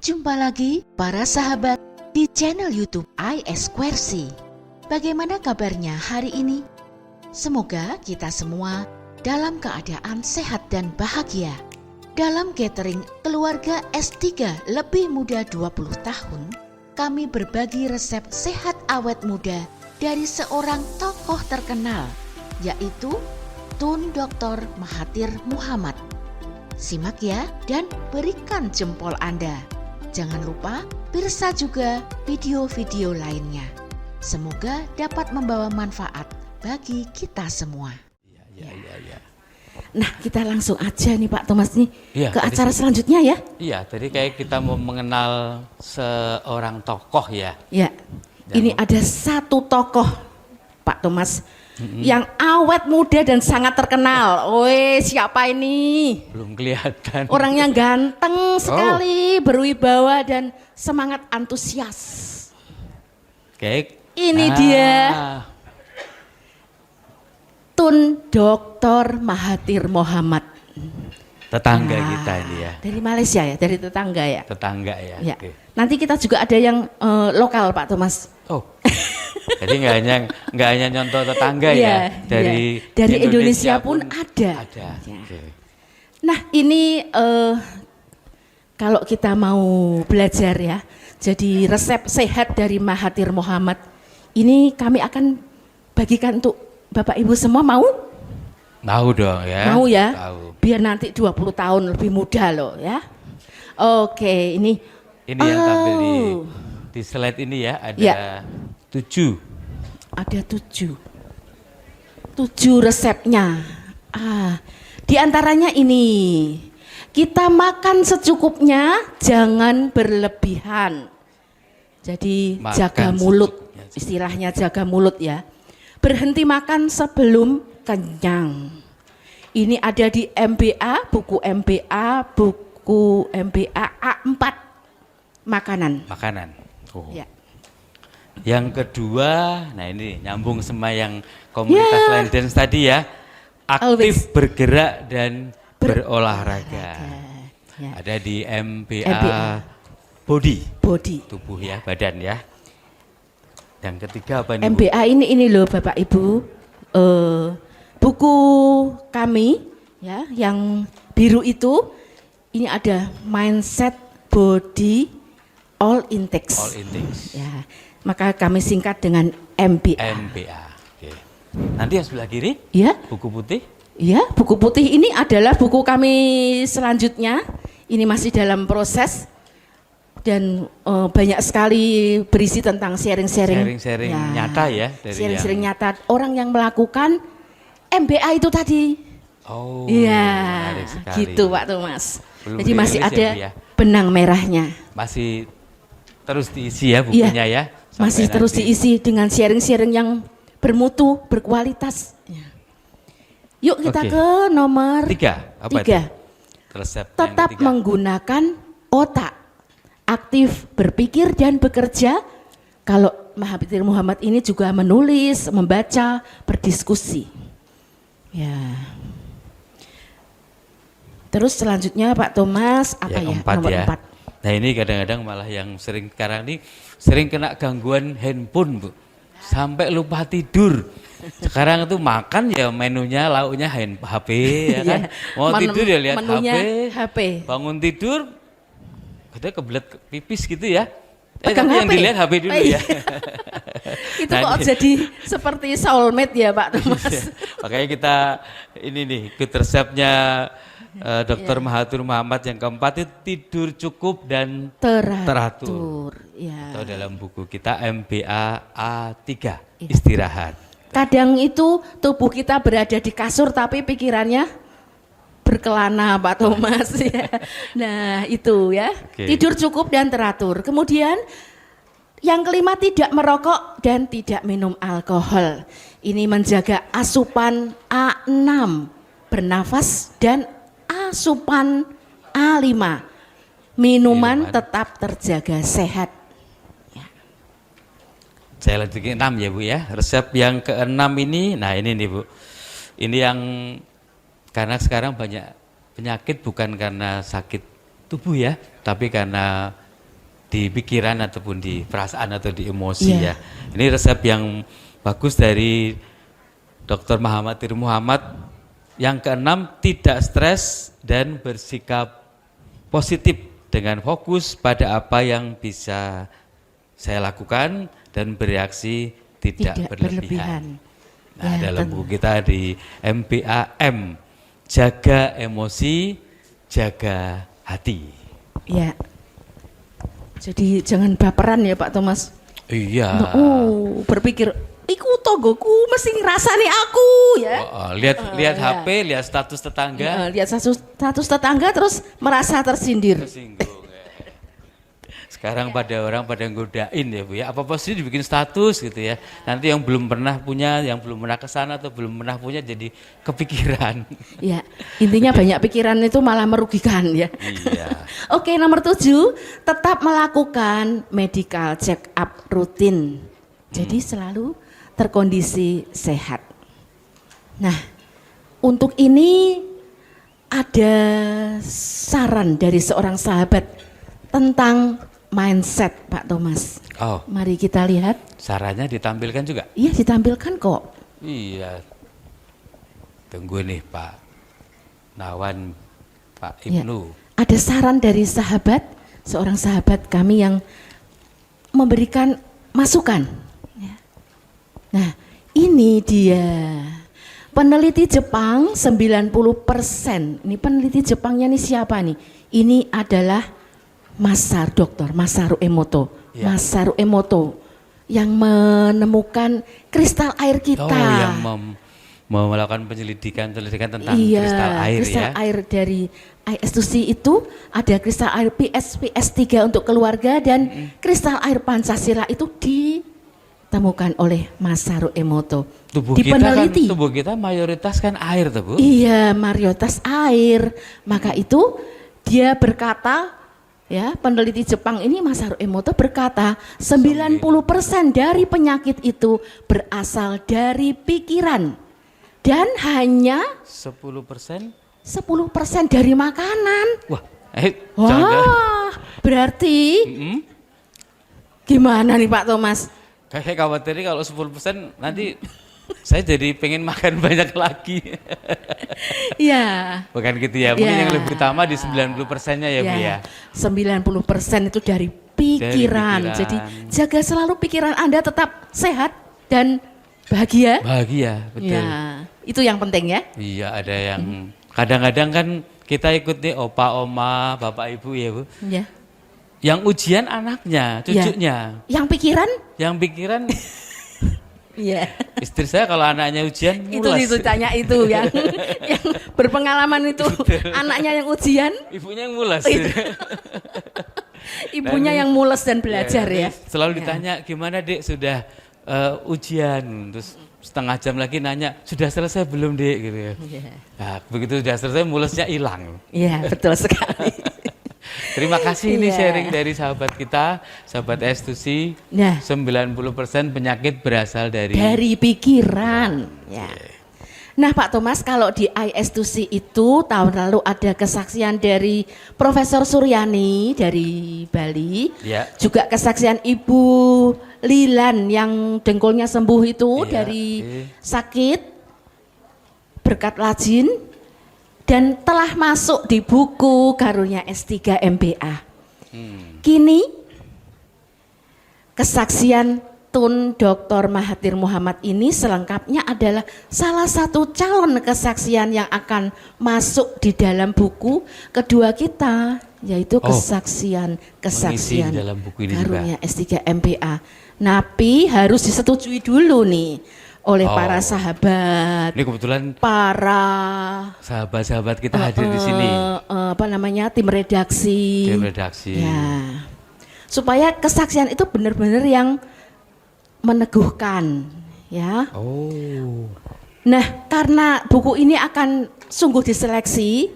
Jumpa lagi para sahabat di channel YouTube iSquareC. Bagaimana kabarnya hari ini? Semoga kita semua dalam keadaan sehat dan bahagia. Dalam gathering keluarga S3 lebih muda 20 tahun, kami berbagi resep sehat awet muda dari seorang tokoh terkenal, yaitu Tun Dr. Mahathir Mohamad. Simak ya dan berikan jempol Anda. Jangan lupa pirsa juga video-video lainnya. Semoga dapat membawa manfaat bagi kita semua. Ya. Nah, kita langsung aja nih Pak Thomas nih ke tadi, acara selanjutnya ya. Iya, tadi kayak kita mau mengenal seorang tokoh ya. Ya, ini ada satu tokoh Pak Thomas yang awet muda dan sangat terkenal. Woi, siapa ini? Belum kelihatan. Orangnya ganteng sekali, berwibawa dan semangat antusias. Oke. Ini dia Tun Dr. Mahathir Mohamad. Tetangga kita ini ya. Dari Malaysia ya, dari tetangga ya. Tetangga ya. Ya. Oke. Nanti kita juga ada yang lokal Pak Thomas. Oh. Jadi nggak hanya nyontoh tetangga ya. Dari Indonesia pun ada. Ada. Ya. Oke. Nah, ini kalau kita mau belajar ya, jadi resep sehat dari Mahathir Mohamad. Ini kami akan bagikan untuk Bapak Ibu semua, mau? Mau dong ya. Mau ya? Tahu. Biar nanti 20 tahun lebih muda loh ya. Oke, ini Ini yang tampil di slide ini ya, ada 7. Ada 7 resepnya. Di antaranya ini, kita makan secukupnya, jangan berlebihan. Jadi Makan jaga mulut, secukupnya. istilahnya jaga mulut ya. Berhenti makan sebelum kenyang. Ini ada di MBA, buku MBA A4, makanan. Oh. Ya. Yang kedua, nah ini nyambung sama yang komunitas line dance tadi ya, aktif bergerak dan berolahraga. Ya. Ada di MBA body, tubuh ya, badan ya. Yang ketiga apa nih, Bu? MBA ini loh Bapak Ibu, buku kami ya yang biru itu, ini ada mindset body all intakes. All intakes. Ya, maka kami singkat dengan MBA. MBA. Oke. Nanti yang sebelah kiri, Ya, buku putih. ya, buku putih ini adalah buku kami selanjutnya. Ini masih dalam proses dan banyak sekali berisi tentang sharing-sharing Nyata ya dari sharing-sharing nyata orang yang melakukan MBA itu tadi. Oh, Iya, menarik sekali. gitu Pak Thomas. Belum Jadi masih dirilis ada ya, Bu, ya? benang merahnya. Masih terus diisi ya bukunya ya. Sampai Masih terus nanti. diisi dengan sharing-sharing yang bermutu, berkualitas. Ya. Yuk kita Oke. ke nomor 3. Apa 3. itu? Resep yang Tetap ketiga. menggunakan otak, aktif berpikir dan bekerja. Kalau Mahathir Mohamad ini juga menulis, membaca, berdiskusi. Ya. Terus selanjutnya Pak Thomas apa ya? Keempat Nomor ya. 4. Nah ini kadang-kadang malah yang sekarang ini sering kena gangguan handphone, Bu. Sampai lupa tidur. Sekarang itu makan ya menunya lauknya HP ya kan. Mau tidur ya lihat menunya HP. HP. Bangun tidur katanya kebelet pipis gitu ya. Pegang Tapi yang HP. dilihat HP dulu Oh, iya. ya. Itu Nah, kok ini- jadi seperti soulmate ya Pak Thomas. Makanya kita ini nih ikut resepnya Dr. Mahathir Mohamad yang keempat itu tidur cukup dan Teratur. Ya. atau dalam buku kita MBA A3 istirahat. Kadang itu tubuh kita berada di kasur tapi pikirannya berkelana Pak Thomas ya. Nah, itu ya. Oke. Tidur cukup dan teratur. Kemudian yang kelima, tidak merokok dan tidak minum alkohol. Ini menjaga asupan A6, bernafas, dan asupan A5. Minuman tetap terjaga sehat. Saya lanjut ke 6 ya Bu ya. Resep yang ke-6 ini, nah ini nih Bu. Ini yang karena sekarang banyak penyakit bukan karena sakit tubuh ya, tapi karena di pikiran ataupun di perasaan atau di emosi Iya. ya. Ini resep yang bagus dari Dr. Mahathir Muhammad. Yang keenam, tidak stres dan bersikap positif dengan fokus pada apa yang bisa saya lakukan dan bereaksi tidak berlebihan. Nah, Ya, dalam buku kita di MBAM, jaga emosi, jaga hati. Ya. Jadi jangan baperan ya Pak Thomas. Iya. Berpikir iku togoku mesti ngrasani aku ya. Lihat ya. HP, lihat status tetangga. Lihat status tetangga terus merasa tersindir. Tersinggung. Sekarang orang pada godain ya Bu ya. Apa-apa sih dibikin status gitu ya. Nanti yang belum pernah punya, yang belum pernah kesana atau belum pernah punya jadi kepikiran. Ya, intinya banyak pikiran itu malah merugikan ya. Iya. Oke, nomor 7, tetap melakukan medical check up rutin. Jadi selalu terkondisi sehat. Nah, untuk ini ada saran dari seorang sahabat tentang mindset Pak Thomas. Oh, Mari kita lihat. sarannya ditampilkan juga? Iya, ditampilkan kok. Iya. Tunggu nih Pak Nawan, Pak Ya. Ibnu. Ada saran dari seorang sahabat kami yang memberikan masukan. Ya. Nah, ini dia. Peneliti Jepang 90%. Ini peneliti Jepangnya nih siapa nih? Ini adalah Dr. Masaru Emoto. Ya. Masaru Emoto yang menemukan kristal air kita. Oh, yang melakukan penyelidikan tentang kristal air kristal ya. air dari IS2C itu ada kristal air PS3 untuk keluarga dan kristal air Pancasila itu ditemukan oleh Masaru Emoto. Tubuh kita mayoritas kan air tuh Bu. Iya, mayoritas air. Maka itu dia berkata, ya, peneliti Jepang ini Masaru Emoto berkata 90% dari penyakit itu berasal dari pikiran dan hanya 10%. 10% dari makanan. Wah, Wah, berarti gimana nih Pak Thomas? Kayak khawatir kalau 10% nanti saya jadi pengen makan banyak lagi. Ya. Bukan gitu ya, mungkin Ya. yang lebih utama di 90%-nya ya Bu ya. 90% itu dari pikiran. pikiran. Jadi jaga selalu pikiran Anda tetap sehat dan bahagia. Bahagia, betul. Ya, itu yang penting ya. Iya, ada yang kadang-kadang kan kita ikut nih opa, oma, bapak, ibu ya Bu. Ya. Yang ujian anaknya, cucunya. Yang pikiran? Yang pikiran Iya. istri saya kalau anaknya ujian mules. Itu tanya itu yang yang berpengalaman itu anaknya yang ujian, Ibunya yang mules. ibunya yang mules dan belajar ya. Selalu ditanya gimana Dek sudah ujian, terus setengah jam lagi nanya sudah selesai belum Dek gitu ya. Iya. Nah, begitu sudah selesai mulesnya hilang. Iya, betul sekali. Terima kasih ini Iya. sharing dari sahabat kita, sahabat S2C. Nah. 90% penyakit berasal dari Pikiran. Ya. Nah Pak Thomas, kalau di IS2C itu tahun lalu ada kesaksian dari Profesor Suryani dari Bali, Ya. juga kesaksian Ibu Lilan yang dengkulnya sembuh itu Iya, dari sakit berkat lajin dan telah masuk di buku Karunia S3 MBA. Kini kesaksian Tun Dr. Mahathir Muhammad ini selengkapnya adalah salah satu calon kesaksian yang akan masuk di dalam buku kedua kita, yaitu kesaksian mengisi dalam buku ini Karunia S3 MBA. Tapi harus disetujui dulu nih oleh para sahabat, Ini kebetulan para sahabat-sahabat kita hadir di sini. tim redaksi. Tim redaksi. Ya. Supaya kesaksian itu benar-benar yang meneguhkan, ya. Oh. Nah, karena buku ini akan sungguh diseleksi,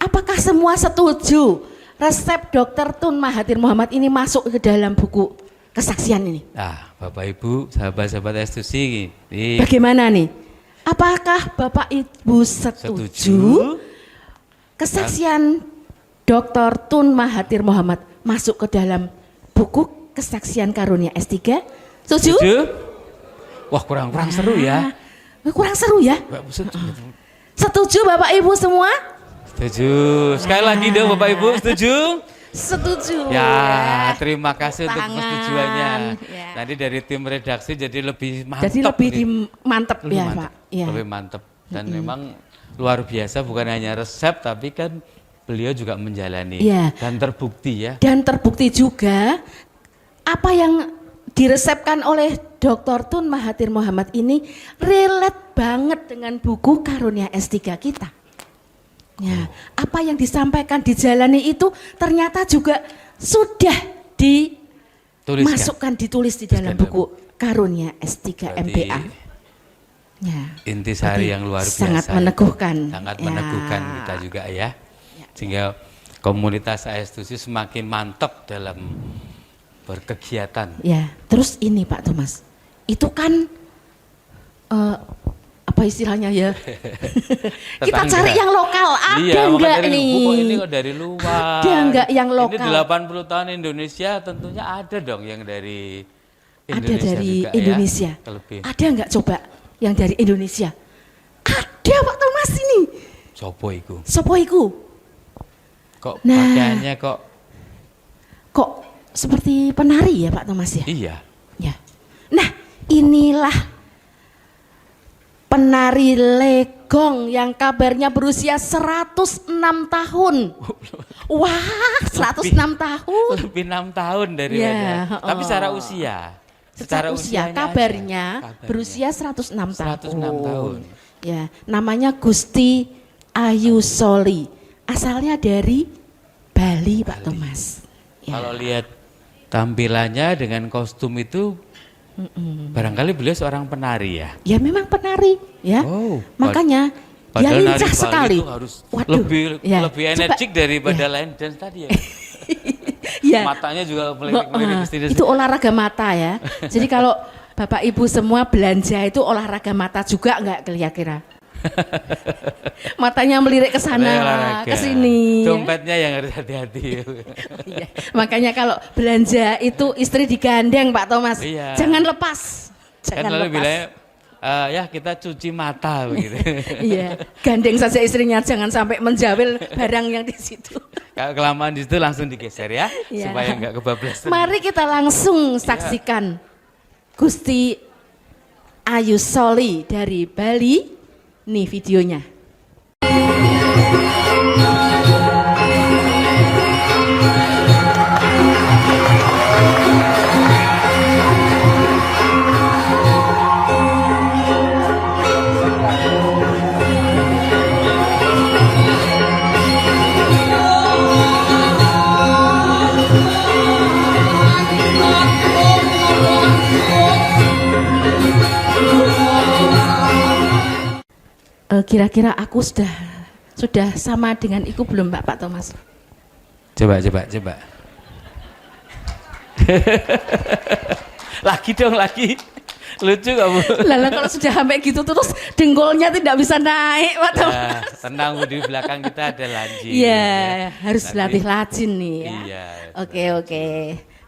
apakah semua setuju resep Dr. Tun Mahathir Muhammad ini masuk ke dalam buku kesaksian ini? Nah, Bapak Ibu, sahabat-sahabat S2C ini Bagaimana nih? Apakah Bapak Ibu setuju kesaksian Dr. Tun Mahathir Muhammad masuk ke dalam buku Kesaksian Karunia S3. Setuju? Setuju? Wah, kurang seru ya. Kurang seru ya? Setuju Bapak Ibu semua? Setuju. Sekali lagi dong Bapak Ibu, setuju? Setuju. Ya, terima kasih untuk Tangan. persetujuannya. Ya. Nanti dari tim redaksi jadi lebih mantap. Jadi lebih nih. mantep Lebih ya mantap, Pak. Ya. lebih mantap. Dan memang luar biasa, bukan hanya resep tapi kan beliau juga menjalani Iya. dan terbukti ya. Dan terbukti juga apa yang diresepkan oleh Dr. Tun Mahathir Mohamad ini relate banget dengan buku Karunia S3 kita. Ya, apa yang disampaikan dijalani itu ternyata juga sudah dimasukkan, ditulis di dalam buku Karunia S3 Berarti MPA. Ya. intisari yang luar biasa. Sangat meneguhkan. Sangat Ya. meneguhkan kita juga ya. Sehingga komunitas AS7 semakin mantap dalam berkegiatan. Ya, terus ini Pak Thomas, itu kan apa istilahnya ya? Kita Tetangga. cari yang lokal, ada Iya, makanya enggak dari nih? kok ini kok dari luar. Ada enggak yang lokal? Ini 80 tahun Indonesia, tentunya ada dong yang dari Indonesia Ada dari juga, Indonesia. ya. Terlebih. Ada enggak coba yang dari Indonesia? Ada Pak Thomas ini. Sopo iku? Sopo iku? Kok Nah. pakaiannya Kok seperti penari ya Pak Thomas ya? iya. Ya. Nah, inilah penari legong yang kabarnya berusia 106 tahun. Wah, 106 tahun. Lebih 6 tahun dari Ya, Tapi oh. secara usia. Secara usia usianya kabarnya aja. berusia 106 tahun. 106 tahun. Ya, namanya Gusti Ayu Soli. Asalnya dari Bali, Pak Thomas. Ya. Kalau lihat tampilannya dengan kostum itu, barangkali beliau seorang penari ya. Ya memang penari, ya. Oh, Makanya dia Padahal nari lincah Bali sekali. itu harus Waduh, lebih ya. lebih Coba- energik daripada ya. lain dan tadi ya. Ya. Matanya juga Oh, melirik-melirik ke sini. itu olahraga mata ya. Jadi kalau Bapak Ibu semua belanja itu olahraga mata juga enggak kira-kira? Matanya melirik ke sana, Olahraga. ke sini. Dompetnya yang harus hati-hati. Iya. Makanya kalau belanja itu istri digandeng Pak Thomas. Iya. Jangan lepas. Kan Jangan lalu lepas. bilangnya, ya kita cuci mata begitu. Iya, gandeng saja istrinya, jangan sampai menjawil barang yang di situ. Kalau kelamaan di situ langsung digeser ya, Iya. supaya nggak kebablasan. Mari kita langsung saksikan Gusti Ayu Soli dari Bali. Nih videonya. Kira-kira aku sudah sama dengan Iku belum Pak Thomas? Coba. Lagi dong, lagi. Lucu kamu. Lala kalau sudah sampai gitu terus dengkulnya tidak bisa naik Pak Thomas. Nah, tenang Bu, di belakang kita ada lanjut. Iya, harus Nanti- latih lajin nih ya. Iya. Oke.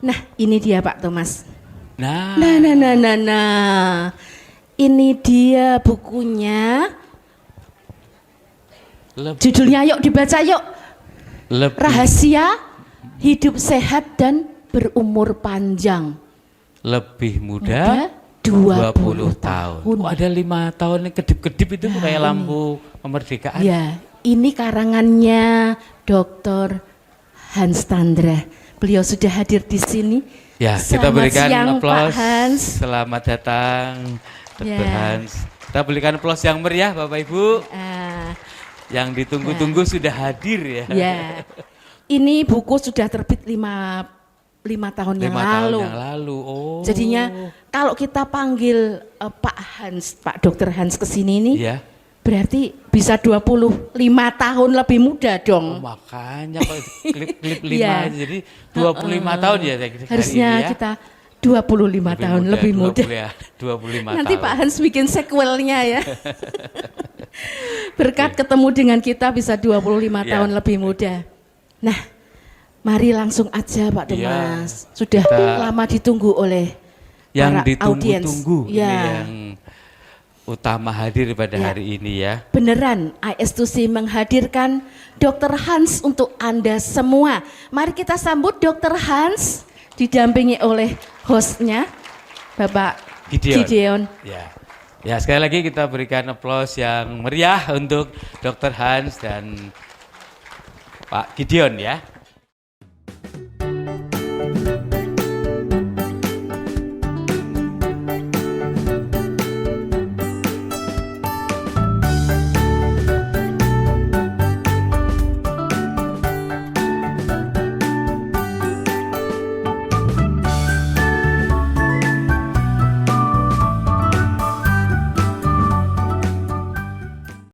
Nah, ini dia Pak Thomas. Nah, Nah. Ini dia bukunya. Judulnya yuk dibaca yuk. lebih, Rahasia Hidup Sehat dan Berumur Panjang. lebih muda, 20 tahun. tahun. Oh, ada 5 tahun yang kedip-kedip itu Nah, kayak ini. lampu kemerdekaan. Ya, ini karangannya Dr. Hans Tandra. Beliau sudah hadir di sini. Ya, kita Selamat berikan siang, Pak aplaus. Hans. Selamat datang, Dr. Ya. Hans. Kita berikan aplaus yang meriah, Bapak Ibu. Yang ditunggu-tunggu sudah hadir ya. Ya, ini buku sudah terbit 5 tahun yang 5 tahun lalu. yang lalu. Oh. Jadinya kalau kita panggil Pak Hans, Pak Dr. Hans ke sini nih, Iya. berarti bisa 25 tahun lebih muda Oh, dong. makanya kok klip-klip 5 Iya. jadi 25 tahun ya saya kira Harusnya ini ya. kita 25 tahun lebih muda. 25 Nanti tahun. Pak Hans bikin sequelnya ya. Berkat ketemu dengan kita bisa 25 Ya. tahun lebih muda. Nah, Mari langsung aja Pak Iya, Thomas. Sudah kita- lama ditunggu oleh yang para audiens. ditunggu-tunggu ini Ya. yang utama hadir pada Ya. hari ini ya. Beneran, IS2C menghadirkan Dr. Hans untuk Anda semua. Mari kita sambut Dr. Hans, didampingi oleh hostnya, Bapak Gideon. Ya. Ya, sekali lagi kita berikan aplaus yang meriah untuk Dr. Hans dan Pak Gideon ya.